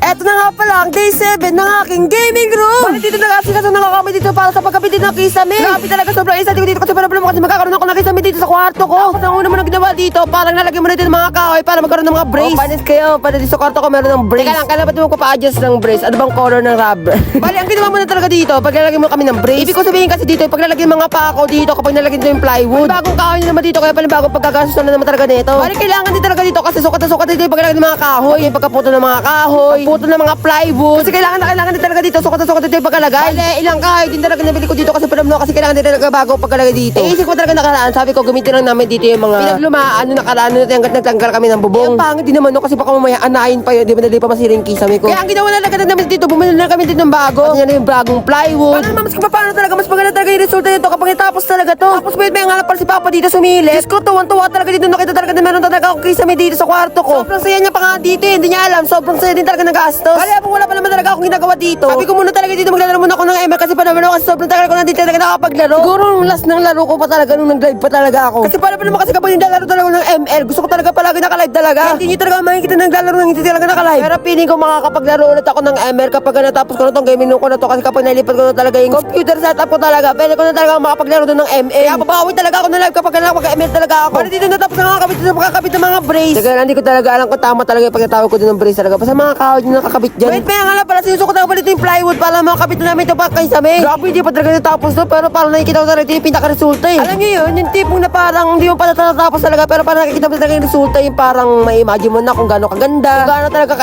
Eto na nga pala ang day 7 ng aking gaming room. Bakit dito na kasi kaso nakakami dito para sa pagkabit din ng kisame? Grabe talaga sobrang isa dito kasi problema kasi magkakaroon ako ng kisame dito sa kwarto ko. Tapos ang una mo na ginawa dito, parang nalagyan mo na dito ng mga kahoy para magkaroon ng mga brace. Panis kayo, para dito sa kwarto ko meron ng brace. Teka lang, kailan ba ito magpapa-adjust ng brace? Ano bang color ng rubber? Bali, ang ginawa mo na talaga dito, paglalagyan mo kami ng brace. Ibig ko sabihin kasi dito, paglalagyan mga pako dito kapag nalagyan dito yung plywood. Bagong kahoy na naman dito, kaya pala bagong pagkagasos na naman talaga nito. Bali, kailangan din talaga dito kasi sukat na sukat dito yung paglalagyan ng mga kahoy, yung pagkaputo ng mga kahoy, pagputo ng mga plywood. Kasi kailangan din talaga dito, sukat na sukat dito yung pagkalagay. Bali, ilang kahoy din talaga nabili ko dito kasi kasi kailangan din talaga bago pagkalagay dito. Isip ko talaga nakaraan, sabi ko gamitin lang namin dito yung mga pinaglumaan, nakaraan na hanggat nagtanggal kami ng bubong. Ang pangit din naman no, kasi baka mamaya anahin pa yun, di ba dali pa masiring kisame ko. Kaya ang ginawa na talaga namin dito, bumili na kami dito ng bago. Kasi yan yung bagong plywood. Paano naman, mas paano talaga, mas maganda talaga yung resulta nito kapag natapos talaga to. Tapos may nga pala si Papa dito sumilip. Diyos ko, tuwan-tuwa talaga dito, nakita talaga na meron talaga akong kisame dito sa kwarto ko. Sobrang saya niya pa nga dito, hindi niya alam, sobrang saya din talaga ng gastos. Kaya wala pa naman talaga akong ginagawa dito. Sabi ko muna talaga dito, maglalaro muna ako ng ML kasi pa naman ako kasi sobrang tagal ko na dito talaga nakapaglaro. Siguro nung last ng laro ko pa talaga, nung nag-live pa talaga ako. Kasi paano pa naman kasi kapag naglalaro talaga ng ML, gusto ko talaga palagi naka-live talaga. Hindi niyo talaga makikita naglalaro ng hindi talaga naka-live. Pero feeling ko makakapaglaro ulit ako ng ML kapag natapos ko na tong gaming room ko na to kasi kapag nalipat ko na talaga yung computer setup ko talaga, pwede ko na talaga makapaglaro doon ng ML. Kaya papawi talaga ako ng live kapag naka-ML talaga ako. Para dito natapos na makakabit ng mga brace. Teka, hindi ko talaga alam kung tama talaga yung pagkatawag ko din ng brace talaga. Basta mga kahoy yung nakakabit dyan. Wait, nga lang pala, sinusukot ako pala yung plywood para makakabit na namin ito pa kay Same. Grabe, hindi pa talaga natapos to, pero parang nakikita ko talaga yung pinaka-resulta eh. Alam niyo yun, yung tipong na parang hindi mo pa natapos talaga, pero parang nakikita mo talaga yung resulta, yung parang may imagine mo na kung gaano kaganda, kung gaano talaga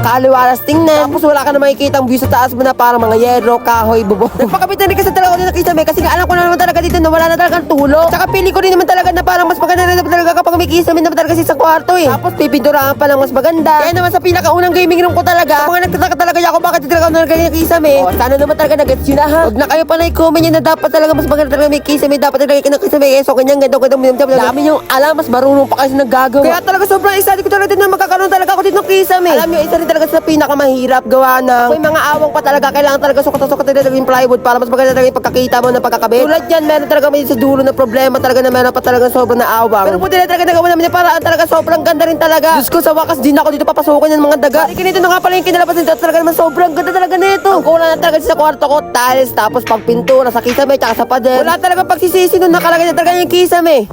kaaliwalas tingnan. Tapos wala ka na makikita ang view sa taas mo na parang mga yero, kahoy, bubong. Nagpakabit na rin kasi talaga ako dito kay kasi nga alam ko na naman talaga dito na wala na talagang tulo. Tsaka pili ko rin naman talaga na parang mas maganda rin naman talaga kapag may kisame naman talaga sa kwarto eh. Tapos pipinturahan pa lang mas maganda. Kaya naman sa pinakaunang gaming room ko talaga, mga nagtataka talaga ako bakit talaga ako nalagay ng kisame. O, sana naman talaga nag-gets yun na ha. Huwag na kayo pa na-comment yun na dapat talaga mas maganda talaga may kisame. Dapat talaga kayo ng kisame. So kanyang ganda. Dami yung alam, mas marunong pa kasi naggagawa. Kaya talaga sobrang excited ko talaga din na magkakaroon talaga ako dito ng kisame. Alam nyo, isa rin talaga sa pinakamahirap gawa ng may mga awang pa talaga. Kailangan talaga sukat talaga yung plywood para mas maganda talaga yung pagkakita mo ng pagkakabit. Tulad yan, meron talaga may sa dulo na problema talaga na meron pa talaga sobrang na awang. Pero buti na talaga nagawa namin yung paraan talaga sobrang ganda rin talaga. Diyos ko, sa wakas din ako dito papasukan ng mga daga. Kasi ganito na nga pala yung kinalapas nito talaga naman sobrang ganda talaga nito. Ang kulang na talaga sa kwarto ko, tiles, tapos pagpintura sa kisame, tsaka sa pader. Wala talaga pagsisisi nung nakalagay na talaga yung kisame.